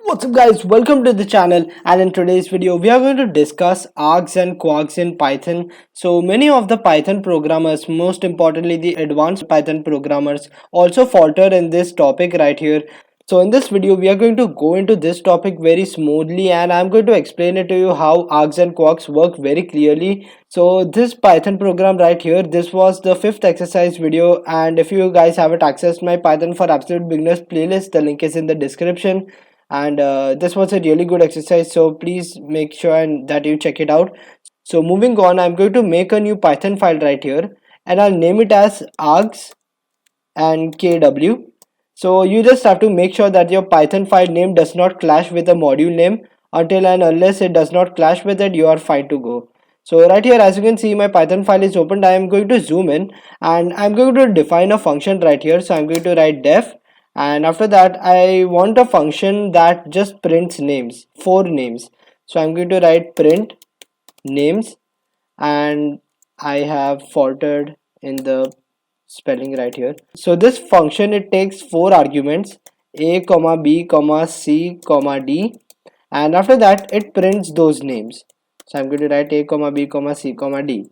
What's up guys, welcome to the channel, and in today's video we are going to discuss args and quarks in Python. So many of the Python programmers, most importantly the advanced Python programmers, also falter in this topic right here. So in this video we are going to go into this topic very smoothly, and I'm going to explain it to you how args and quarks work very clearly. So this Python program right here, this was the fifth exercise video, and if you guys haven't accessed my Python for Absolute Beginners playlist, the link is in the description. And this was a really good exercise, so please make sure that you check it out. So moving on, I'm going to make a new Python file right here, and I'll name it as args and kw. So you just have to make sure that your Python file name does not clash with the module name. Until and unless it does not clash with it, you are fine to go. So right here, as you can see, my Python file is opened. I am going to zoom in, and I'm going to define a function right here. So I'm going to write def, and after that I want a function that just prints names, four names. So I'm going to write print names, and I have faltered in the spelling right here. So this function, it takes four arguments, a comma b comma c comma d, and after that it prints those names. So I'm going to write a comma b comma c comma d,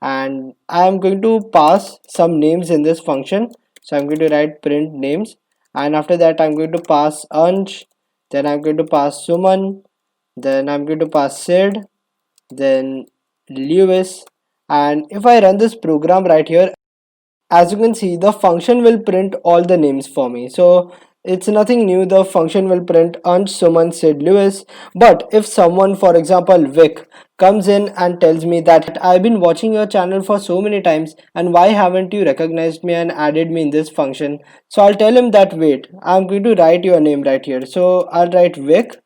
and I am going to pass some names in this function. So I'm going to write print names, and after that I'm going to pass Ansh, then I'm going to pass Suman, then I'm going to pass Sid, then Lewis. And if I run this program right here, as you can see, the function will print all the names for me. So it's nothing new, the function will print Ansh, Suman, Sid, Lewis. But if someone, for example Vic, comes in and tells me that I've been watching your channel for so many times, and why haven't you recognized me and added me in this function? So I'll tell him that wait, I'm going to write your name right here. So I'll write Vic,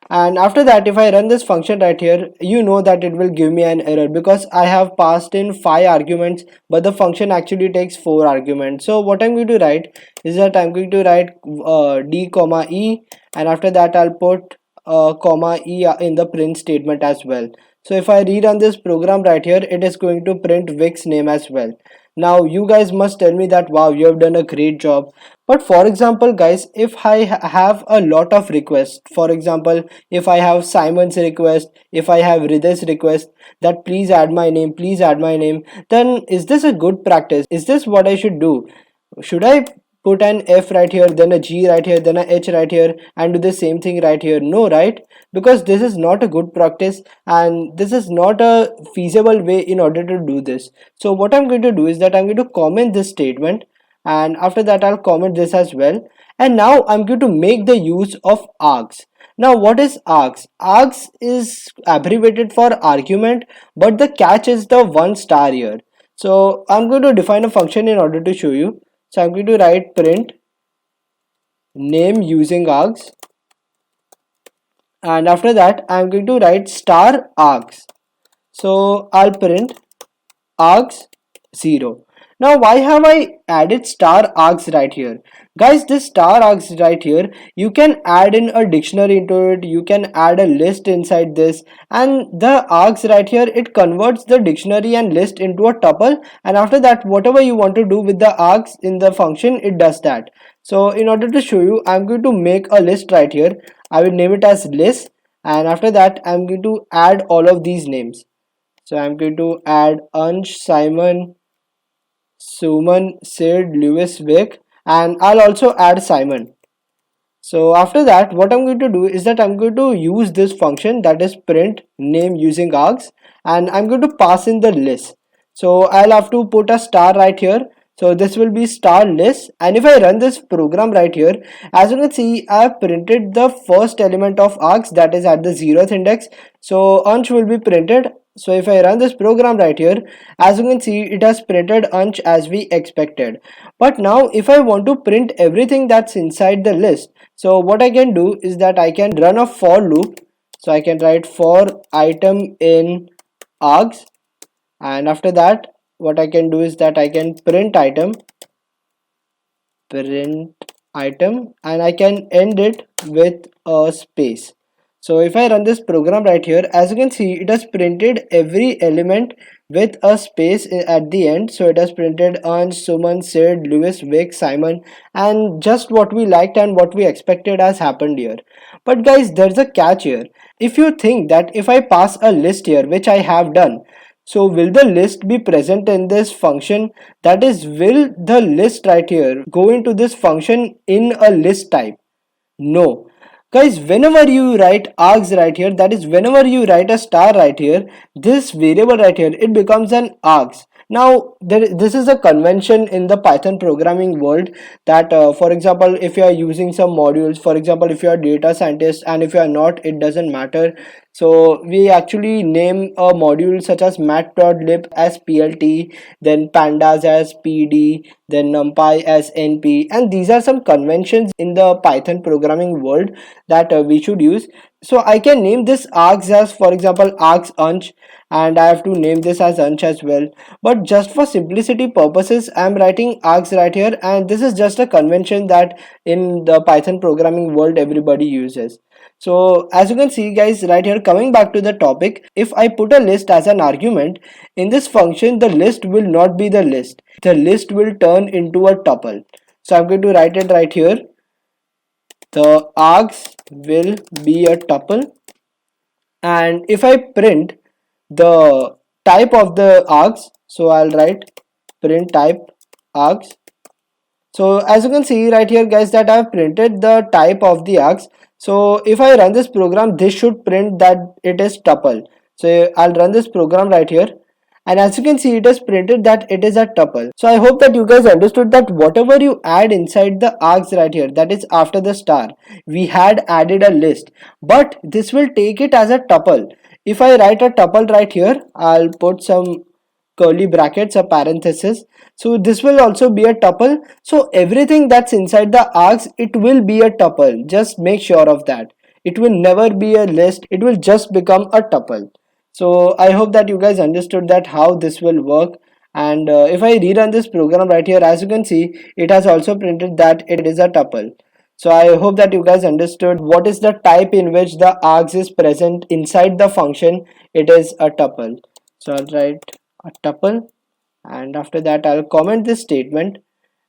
and after that if I run this function right here, you know that it will give me an error because I have passed in 5 arguments, but the function actually takes 4 arguments. So what I'm going to write is that I'm going to write d comma e, and after that I'll put comma e in the print statement as well. So if I rerun this program right here, it is going to print Vic's name as well. Now you guys must tell me that wow, you have done a great job. But for example guys, if I have a lot of requests, for example if I have Simon's request, if I have Ridh's request that please add my name, please add my name, then is this a good practice? Is this what I should do? Should I put an F right here, then a G right here, then a H right here, and do the same thing right here? No, right? Because this is not a good practice, and this is not a feasible way in order to do this. So what I'm going to do is that I'm going to comment this statement, and after that I'll comment this as well. And now I'm going to make the use of args. Now what is args? Args is abbreviated for argument, but the catch is the one star here. So I'm going to define a function in order to show you. So I'm going to write print name using args, and after that I'm going to write star args. So I'll print args 0. Now why have I added star args right here? Guys, this star args right here, you can add in a dictionary into it, you can add a list inside this, and the args right here, it converts the dictionary and list into a tuple, and after that whatever you want to do with the args in the function, it does that. So in order to show you, I'm going to make a list right here. I will name it as list, and after that I'm going to add all of these names. So I'm going to add Ansh, Simon, Suman, Sid, Lewis, Vic, and I'll also add Simon. So after that, what I'm going to do is that I'm going to use this function, that is print name using args, and I'm going to pass in the list. So I'll have to put a star right here. So this will be star list, and if I run this program right here, as you can see, I have printed the first element of args, that is at the 0th index. So Ansh will be printed. So if I run this program right here, as you can see, it has printed Ansh as we expected. But now if I want to print everything that's inside the list, so what I can do is that I can run a for loop. So I can write for item in args, and after that what I can do is that I can print item, and I can end it with a space. So if I run this program right here, as you can see, it has printed every element with a space at the end. So it has printed Ernst, Suman, Sid, Lewis, Vic, Simon, and just what we liked and what we expected has happened here. But guys, there's a catch here. If you think that if I pass a list here, which I have done, so will the list be present in this function? That is, will the list right here go into this function in a list type? No. Guys, whenever you write args right here, that is whenever you write a star right here, this variable right here, it becomes an args. Now, this is a convention in the Python programming world that, for example, if you are using some modules, for example, if you are a data scientist and if you are not, it doesn't matter. So we actually name a module such as matplotlib as plt, then pandas as pd, then numpy as np, and these are some conventions in the Python programming world that we should use. So I can name this args as, for example, args unch, and I have to name this as unch as well. But just for simplicity purposes, I'm writing args right here, and this is just a convention that in the Python programming world everybody uses. So as you can see guys right here, coming back to the topic, if I put a list as an argument in this function, the list will not be the list. The list will turn into a tuple. So I'm going to write it right here. The args will be a tuple, and if I print the type of the args, so I'll write print type args. So as you can see right here guys, that I've printed the type of the args. So if I run this program, this should print that it is tuple. So I'll run this program right here, and as you can see, it has printed that it is a tuple. So I hope that you guys understood that whatever you add inside the args right here, that is after the star, we had added a list, but this will take it as a tuple. If I write a tuple right here, I'll put some curly brackets, a parenthesis. So this will also be a tuple. So everything that's inside the args, it will be a tuple. Just make sure of that. It will never be a list. It will just become a tuple. So I hope that you guys understood that how this will work. And if I rerun this program right here, as you can see, it has also printed that it is a tuple. So I hope that you guys understood what is the type in which the args is present inside the function. It is a tuple. So I'll write a tuple, and after that I'll comment this statement.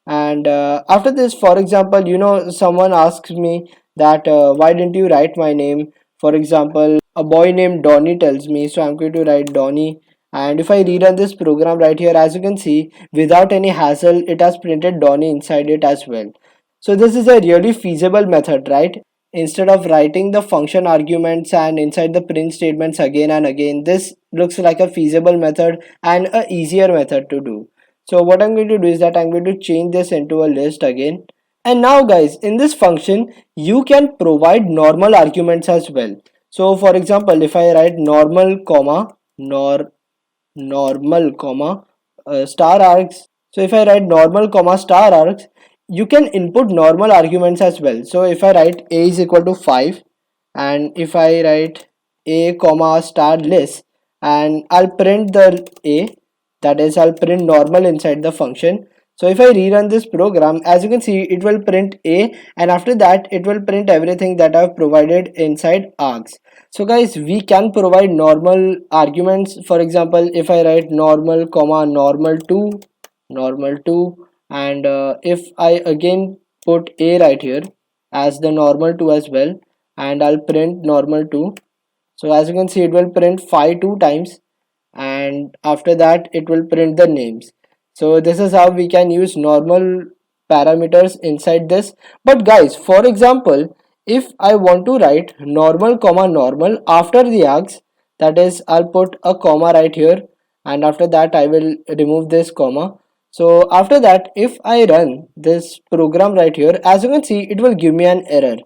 And after this, for example, someone asks me that why didn't you write my name? For example, a boy named Donny tells me, so I'm going to write Donny. And if I rerun this program right here, as you can see, without any hassle, it has printed Donny inside it as well. So this is a really feasible method, right? Instead of writing the function arguments and inside the print statements again and again, this looks like a feasible method and a easier method to do. So what I'm going to do is that I'm going to change this into a list again. And now guys, in this function, you can provide normal arguments as well. So for example, if I write normal comma, normal comma, star args. So if I write normal comma star args, you can input normal arguments as well. So if I write a is equal to 5, and if I write a comma star list, and I'll print the a, that is I'll print normal inside the function. So if I rerun this program, as you can see, it will print a, and after that it will print everything that I've provided inside args. So guys, we can provide normal arguments. For example, if I write normal comma normal2, and if I again put a right here as the normal2 as well, and I'll print normal2. So as you can see, it will print 5 two times, and after that it will print the names. So this is how we can use normal parameters inside this. But guys, for example, if I want to write normal comma normal after the args, that is I'll put a comma right here, and after that I will remove this comma. So after that, if I run this program right here, as you can see, it will give me an error.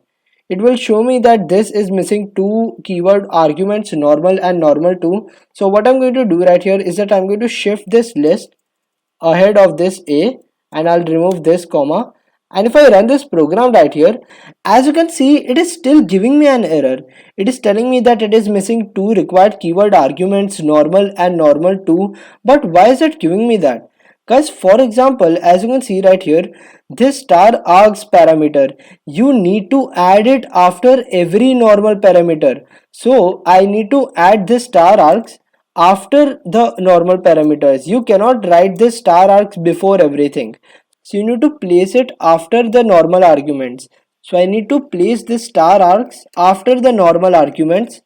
It will show me that this is missing two keyword arguments, normal and normal2. So what I'm going to do right here is that I'm going to shift this list ahead of this a, and I'll remove this comma. And if I run this program right here, as you can see, it is still giving me an error. It is telling me that it is missing two required keyword arguments, normal and normal2. But why is it giving me that? Guys, for example, as you can see right here, this star args parameter, you need to add it after every normal parameter. So I need to add this star args after the normal parameters. You cannot write this star args before everything. So you need to place it after the normal arguments. So I need to place this star args after the normal arguments.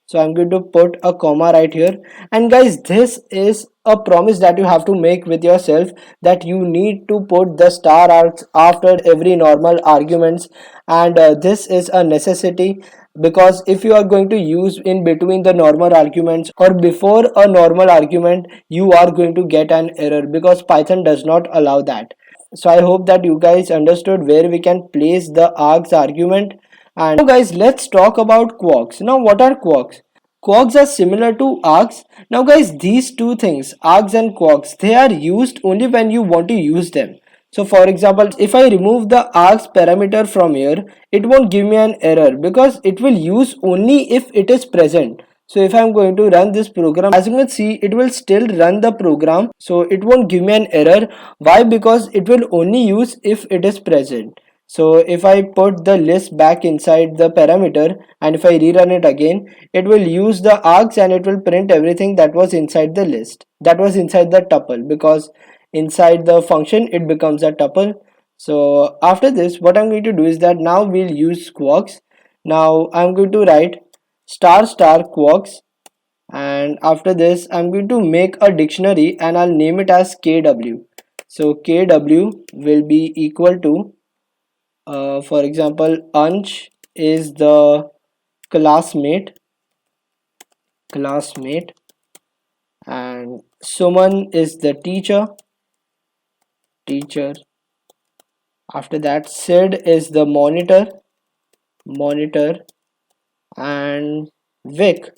So I'm going to put a comma right here. And guys, this is a promise that you have to make with yourself, that you need to put the star arcs after every normal arguments. And this is a necessity, because if you are going to use in between the normal arguments or before a normal argument, you are going to get an error, because Python does not allow that. So I hope that you guys understood where we can place the args argument. And now guys, let's talk about quarks. Now what are quarks? Quarks are similar to args. Now guys, these two things, args and quarks, they are used only when you want to use them. So for example, if I remove the args parameter from here, it won't give me an error, because it will use only if it is present. So if I'm going to run this program, as you can see, it will still run the program. So it won't give me an error. Why? Because it will only use if it is present. So if I put the list back inside the parameter and if I rerun it again, it will use the args and it will print everything that was inside the list, that was inside the tuple, because inside the function it becomes a tuple. So after this, what I'm going to do is that now we'll use quarks. Now I'm going to write star star quarks, and after this I'm going to make a dictionary and I'll name it as kw. So kw will be equal to for example, Ansh is the classmate, and Suman is the teacher. After that, Sid is the monitor, and Vic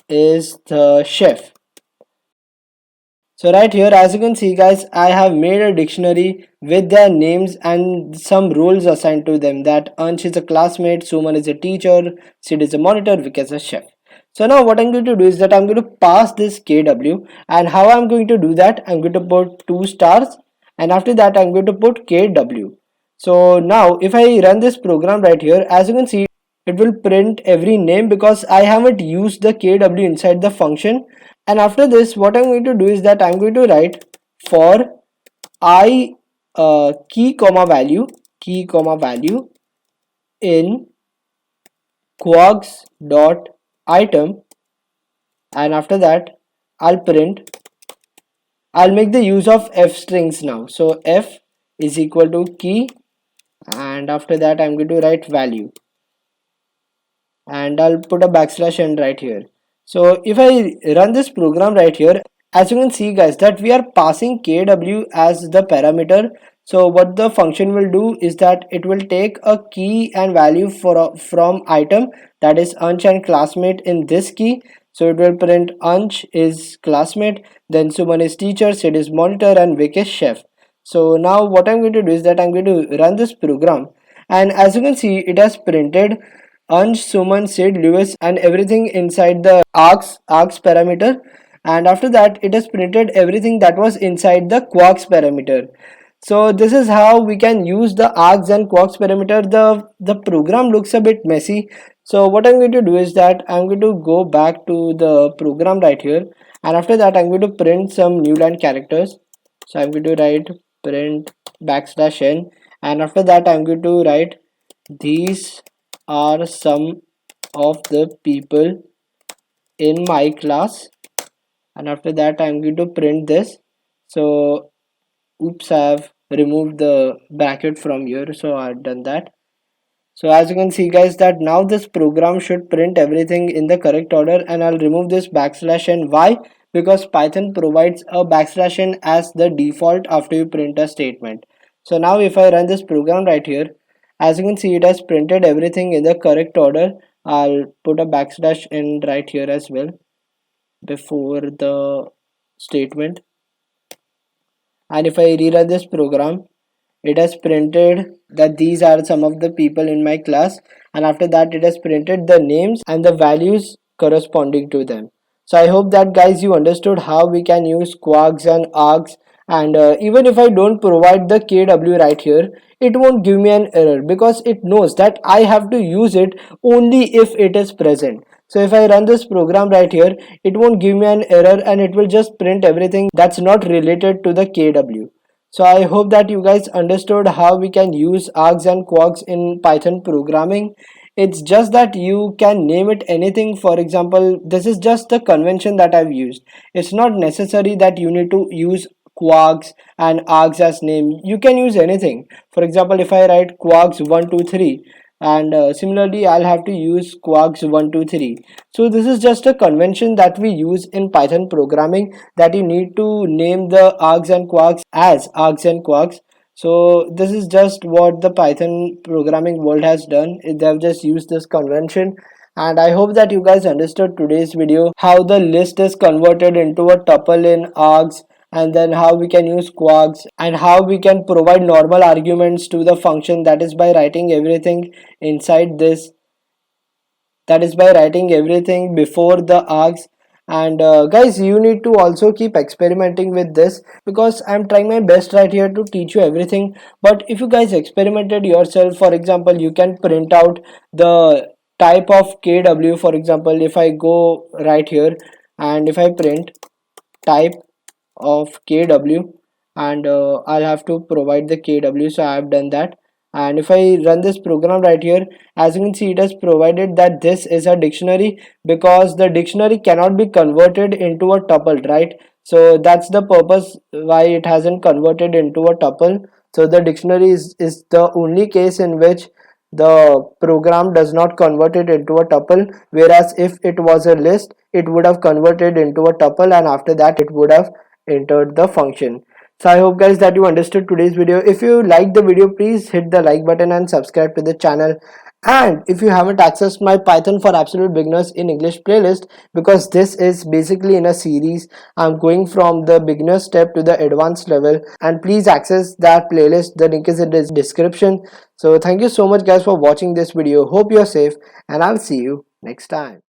is the chef. So right here, as you can see guys, I have made a dictionary with their names and some roles assigned to them, that Ansh is a classmate, Suman is a teacher, Sid is a monitor, Vic is a chef. So now what I'm going to do is that I'm going to pass this kw, and how I'm going to do that, I'm going to put 2 stars, and after that I'm going to put kw. So now if I run this program right here, as you can see, it will print every name because I haven't used the kw inside the function. And after this, what I'm going to do is that I'm going to write for I key comma value in kwargs dot item, and after that I'll make the use of f strings now. So f is equal to key, and after that I'm going to write value, and I'll put a backslash n right here. So if I run this program right here, as you can see guys, that we are passing kw as the parameter. So what the function will do is that it will take a key and value from item, that is Ansh and classmate in this key. So it will print Ansh is classmate, then Suman is teacher, Sid is monitor, and Vic is chef. So now what I'm going to do is that I'm going to run this program, and as you can see, it has printed Ansh, Suman, Sid, Lewis, and everything inside the args parameter. And after that, it has printed everything that was inside the quarks parameter. So this is how we can use the args and quarks parameter. The program looks a bit messy. So what I'm going to do is that I'm going to go back to the program right here, and after that I'm going to print some new line characters. So I'm going to write print backslash n, and after that I'm going to write these are some of the people in my class, and after that I'm going to print this. So oops, I have removed the bracket from here, so I've done that. So as you can see guys, that now this program should print everything in the correct order, and I'll remove this backslash n. Why? Because Python provides a backslash n as the default after you print a statement. So now if I run this program right here, as you can see, it has printed everything in the correct order. I'll put a backslash n right here as well before the statement, and if I rerun this program, it has printed that these are some of the people in my class, and after that it has printed the names and the values corresponding to them. So I hope that guys you understood how we can use quarks and args and even if I don't provide the kw right here, it won't give me an error because it knows that I have to use it only if it is present. So if I run this program right here, it won't give me an error and it will just print everything that's not related to the kw. So I hope that you guys understood how we can use args and quarks in Python programming. It's just that you can name it anything. For example, this is just the convention that I've used. It's not necessary that you need to use quarks and args as name. You can use anything. For example, if I write quarks 123, and similarly I'll have to use quarks 123. So this is just a convention that we use in Python programming, that you need to name the args and quarks as args and quarks. So this is just what the Python programming world has done. They have just used this convention, and I hope that you guys understood today's video, how the list is converted into a tuple in args, and then how we can use quarks, and how we can provide normal arguments to the function, that is by writing everything inside this, that is by writing everything before the args. And guys, you need to also keep experimenting with this, because I'm trying my best right here to teach you everything. But if you guys experimented yourself, for example, you can print out the type of kw. For example, if I go right here and if I print type of kw, and I'll have to provide the kw, so I have done that. And if I run this program right here, as you can see, it has provided that this is a dictionary, because the dictionary cannot be converted into a tuple, right? So that's the purpose why it hasn't converted into a tuple. So the dictionary is the only case in which the program does not convert it into a tuple, whereas if it was a list, it would have converted into a tuple, and after that it would have entered the function. So I hope guys that you understood today's video. If you liked the video, please hit the like button and subscribe to the channel. And if you haven't accessed my Python for Absolute Beginners in English playlist, because this is basically in a series, I'm going from the beginner step to the advanced level, and please access that playlist. The link is in the description. So thank you so much guys for watching this video. Hope you're safe, and I'll see you next time.